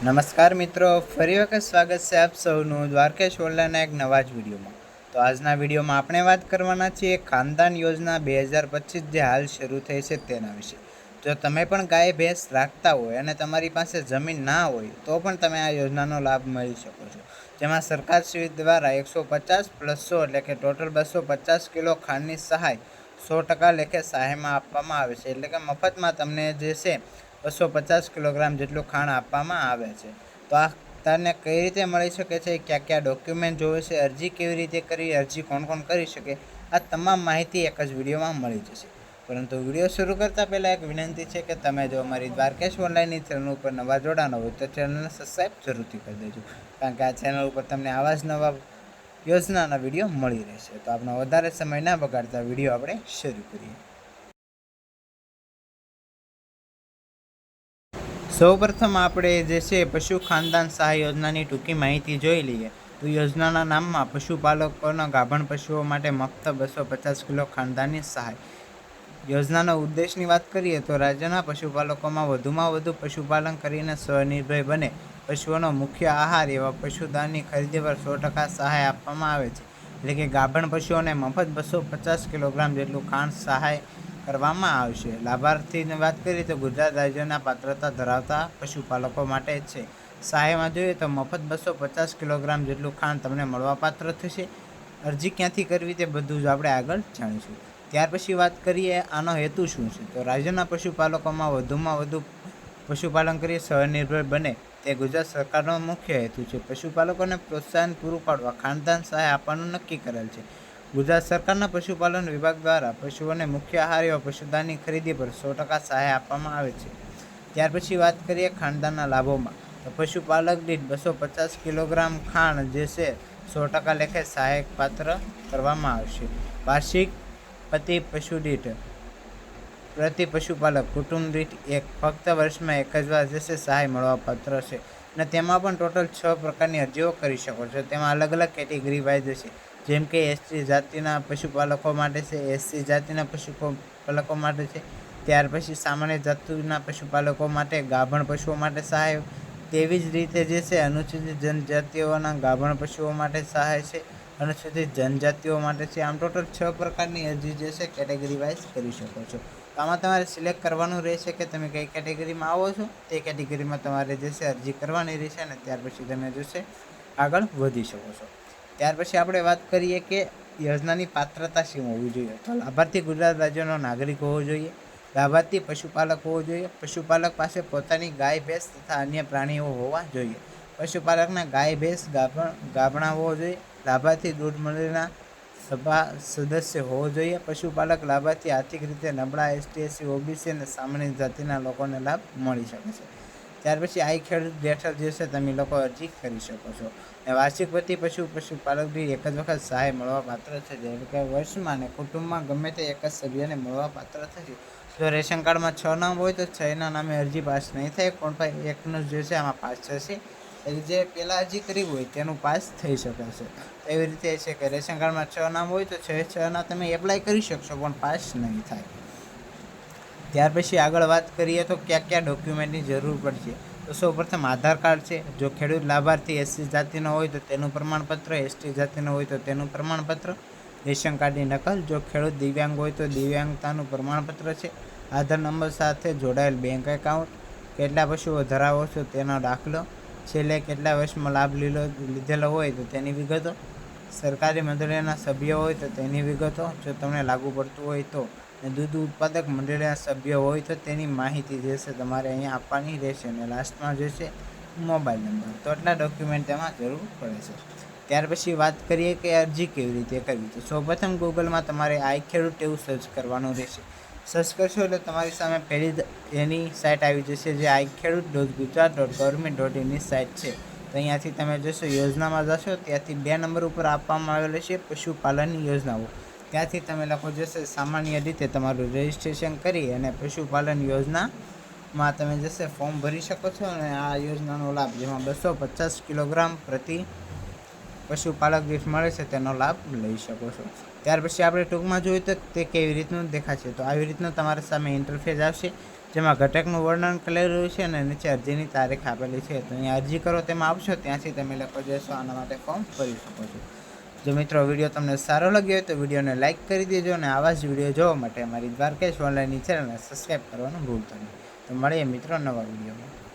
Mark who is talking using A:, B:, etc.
A: નમસ્કાર મિત્રો, ફરી વખત સ્વાગત છે આપ સૌનું દ્વારકેશ ઓનલાઈનના એક નવા જ વિડીયોમાં. તો આજના વિડીયોમાં આપણે વાત કરવાના છીએ ખાનદાન યોજના 2025 જે હાલ શરૂ થઈ છે તેના વિશે. જો તમે પણ ગાય ભેંસ રાખતા હોય અને તમારી પાસે જમીન ના હોય તો પણ તમે આ યોજનાનો લાભ મળી શકો છો, જેમાં સરકારશ્રી દ્વારા 150 + 100 એટલે કે ટોટલ 250 કિલો ખાંડની સહાય 100% લેખે સહાયમાં આપવામાં આવે છે. એટલે કે મફતમાં તમને જે છે 250 કિલોગ્રામ જેટલું ખાંડ આપવામાં આવે છે. તો આ તમને કઈ રીતે મળી શકે છે, ક્યાં ક્યાં ડોક્યુમેન્ટ જોવે છે, અરજી કેવી રીતે કરવી, અરજી કોણ કોણ કરી શકે, આ તમામ માહિતી એક જ વિડીયોમાં મળી જશે. પરંતુ વિડીયો શરૂ કરતાં પહેલાં એક વિનંતી છે કે તમે જો અમારી દ્વારકેશ ઓનલાઈનની ચેનલ ઉપર નવા જોડાના હોય તો ચેનલને સબસ્ક્રાઈબ જરૂરથી કરી દેજો, કારણ કે આ ચેનલ ઉપર તમને આવા જ નવા યોજનાના વિડીયો મળી રહેશે. તો આપણે વધારે સમય ના બગાડતા વિડીયો આપણે શરૂ કરીએ. સૌપ્રથમ આપણે જે છે પશુ ખાનદાન સહાય યોજનાની ટૂંકી માહિતી જોઈ લઈએ. તો યોજનાના નામમાં પશુપાલકોના ગાભણ પશુઓ માટે મફત 250 કિલો ખાનદાની સહાય. યોજનાના ઉદ્દેશની વાત કરીએ તો રાજ્યના પશુપાલકોમાં વધુમાં વધુ પશુપાલન કરીને સ્વનિર્ભર બને. પશુઓનો મુખ્ય આહાર એવા પશુદાનની ખરીદી પર 100% સહાય આપવામાં આવે છે. એટલે કે ગાભણ પશુઓને મફત 250 કિલોગ્રામ જેટલું ખાંડ સહાય કરવામાં આવશે. લાભાર્થીની વાત કરીએ તો ગુજરાત રાજ્યના પાત્રતા ધરાવતા પશુપાલકો માટે છે. સહાયમાં જોઈએ તો મફત 250 કિલોગ્રામ જેટલું ખાંડ તમને મળવાપાત્ર થશે. અરજી ક્યાંથી કરવી તે બધું જ આપણે આગળ જાણીશું. ત્યાર પછી વાત કરીએ આનો હેતુ શું છે. તો રાજ્યના પશુપાલકોમાં વધુમાં વધુ પશુપાલન કરી સ્વનિર્ભર બને તે ગુજરાત સરકારનો મુખ્ય હેતુ છે. પશુપાલકોને પ્રોત્સાહન પૂરું પાડવા ખાનદાન સહાય આપવાનું નક્કી કરેલ છે. ગુજરાત સરકારના પશુપાલન વિભાગ દ્વારા પશુઓને મુખ્ય આહાર એવા પશુદાનની ખરીદી પર 100% સહાય આપવામાં આવે છે. ત્યાર પછી વાત કરીએ ખાનદાનના લાભોમાં. તો પશુપાલક દીઠ 250 કિલોગ્રામ ખાંડ જે છે 100% લેખે સહાય પાત્ર કરવામાં આવશે. વાર્ષિક પ્રતિ પશુપાલક કુટુંબ દીઠ ફક્ત વર્ષમાં એક જ વાર જે છે સહાય મળવાપાત્ર છે. અને તેમાં પણ ટોટલ 6 પ્રકારની અરજીઓ કરી શકો છો. તેમાં અલગ અલગ કેટેગરી વાઇઝ છે, જેમ કે એસટી જાતિના પશુપાલકો માટે છે, એસસી જાતિના પશુપાલકો માટે છે. ત્યાર પછી સામાન્ય જાતિના પશુપાલકો માટે, ગાભણ પશુઓ માટે સહાય. તેવી જ રીતે જે છે અનુસૂચિત જનજાતિઓના ગાભણ પશુઓ માટે સહાય છે, અનુસૂચિત જનજાતિઓ માટે છે. આમ ટોટલ 6 પ્રકારની અરજી જે છે કેટેગરી વાઇઝ કરી શકો છો. આમાં તમારે સિલેક્ટ કરવાનું રહેશે કે તમે કઈ કેટેગરીમાં આવો છો, તે કેટેગરીમાં તમારે જે છે અરજી કરવાની રહેશે અને ત્યાર પછી તમે જે છે આગળ વધી શકો છો. ત્યાર પછી આપણે વાત કરીએ કે યોજનાની પાત્રતા શું હોવી જોઈએ. તો લાભાર્થી ગુજરાત રાજ્યનો નાગરિક હોવો જોઈએ. લાભાર્થી પશુપાલક હોવો જોઈએ. પશુપાલક પાસે પોતાની ગાય ભેંસ તથા અન્ય પ્રાણીઓ હોવા જોઈએ. પશુપાલકના ગાય ભેંસ ગાભણા હોવો જોઈએ. લાભાર્થી દૂધ મંડળીના સભા સદસ્ય હોવો જોઈએ. પશુપાલક લાભાર્થી આર્થિક રીતે નબળા એસટી, એસસી, ઓબીસી અને સામાન્ય જાતિના લોકોને લાભ મળી શકે છે. ત્યાર પછી આઈ ખેડૂત હેઠળ જે છે તમે લોકો અરજી કરી શકો છો. વાર્ષિક પ્રતિ પશુપાલક દીઠ એક જ વખત સહાય મળવાપાત્ર છે. જેમ કે વર્ષમાં અને કુટુંબમાં ગમે તે એક જ સભ્યને મળવાપાત્ર થશે. જો રેશન કાર્ડમાં 6 નામ હોય તો 6ના નામે અરજી પાસ નહીં થાય, પણ એકનું જે છે આમાં પાસ થશે. જે પહેલાં અરજી કરી હોય તેનું પાસ થઈ શકે છે. એવી રીતે છે કે રેશન કાર્ડમાં 6 નામ હોય તો 6ના તમે એપ્લાય કરી શકશો, પણ પાસ નહીં થાય. ત્યાર પછી આગળ વાત કરીએ તો કયા કયા ડોક્યુમેન્ટની જરૂર પડશે. તો સૌપ્રથમ આધાર કાર્ડ છે. જો ખેડૂત લાભાર્થી એસસી જાતિનો હોય તો તેનું પ્રમાણપત્ર, એસટી જાતિનો હોય તો તેનું પ્રમાણપત્ર, રેશન કાર્ડની નકલ. જો ખેડૂત દિવ્યાંગ હોય તો દિવ્યાંગતાનું પ્રમાણપત્ર છે. આધાર નંબર સાથે જોડાયેલ બેંક એકાઉન્ટ, કેટલા પશુઓ ધરાવો છો તેનો દાખલો, છેલ્લે કેટલા વર્ષમાં લાભ લીધેલો હોય તો તેની વિગતો, સરકારી મંડળીના સભ્ય હોય તો તેની વિગતો જો તમને લાગુ પડતું હોય તો, અને દૂધ ઉત્પાદક મંડળીના સભ્ય હોય તો તેની માહિતી જે છે તમારે અહીંયા આપવાની રહેશે. અને લાસ્ટમાં જે છે મોબાઈલ નંબર. તો આટલા ડોક્યુમેન્ટ તેમાં જરૂર પડે છે. ત્યાર પછી વાત કરીએ કે અરજી કેવી રીતે કરવી. તો સૌપ્રથમ ગૂગલમાં તમારે આઈ ખેડૂત એવું સર્ચ કરવાનું રહેશે. સર્ચ કરશો એટલે તમારી સામે પહેલી એની સાઇટ આવી જશે, જે iKhedoot.gujarat.government.in સાઇટ છે. તો અહીંયાથી તમે જશો, યોજનામાં જશો, ત્યાંથી 2 નંબર ઉપર આપવામાં આવેલ છે પશુપાલનની યોજનાઓ. ત્યાંથી તમે લોકો જશે સામાન્ય રીતે તમારું રજિસ્ટ્રેશન કરી અને પશુપાલન યોજનામાં તમે જશે ફોર્મ ભરી શકો છો. અને આ યોજનાનો લાભ જેમાં 250 કિલોગ્રામ પ્રતિ પશુપાલક દીઠ મળે છે તેનો લાભ લઈ શકો છો. ત્યાર પછી આપણે ટૂંકમાં જોઈએ તો તે કેવી રીતનું દેખાશે. તો આવી રીતનું તમારા સામે ઇન્ટરફેસ આવશે. જેમાં ઘટકનું વર્ણન કરેલું છે અને નીચે અરજીની તારીખ આપેલી છે. તો અહીંયા અરજી કરો તેમાં આવશો ત્યાંથી તમે લોકો જશો આના માટે ફોર્મ ભરી શકો છો. જો મિત્રો વિડીયો તમને સારો લાગ્યો હોય તો વિડીયોને લાઇક કરી દેજો અને આવા જ વિડીયો જોવા માટે અમારી દ્વારકેશ ઓનલાઈનની ચેનલને સબસ્ક્રાઈબ કરવાનું ભૂલતા નહીં. તો મળીએ મિત્રો નવા વિડીયોમાં.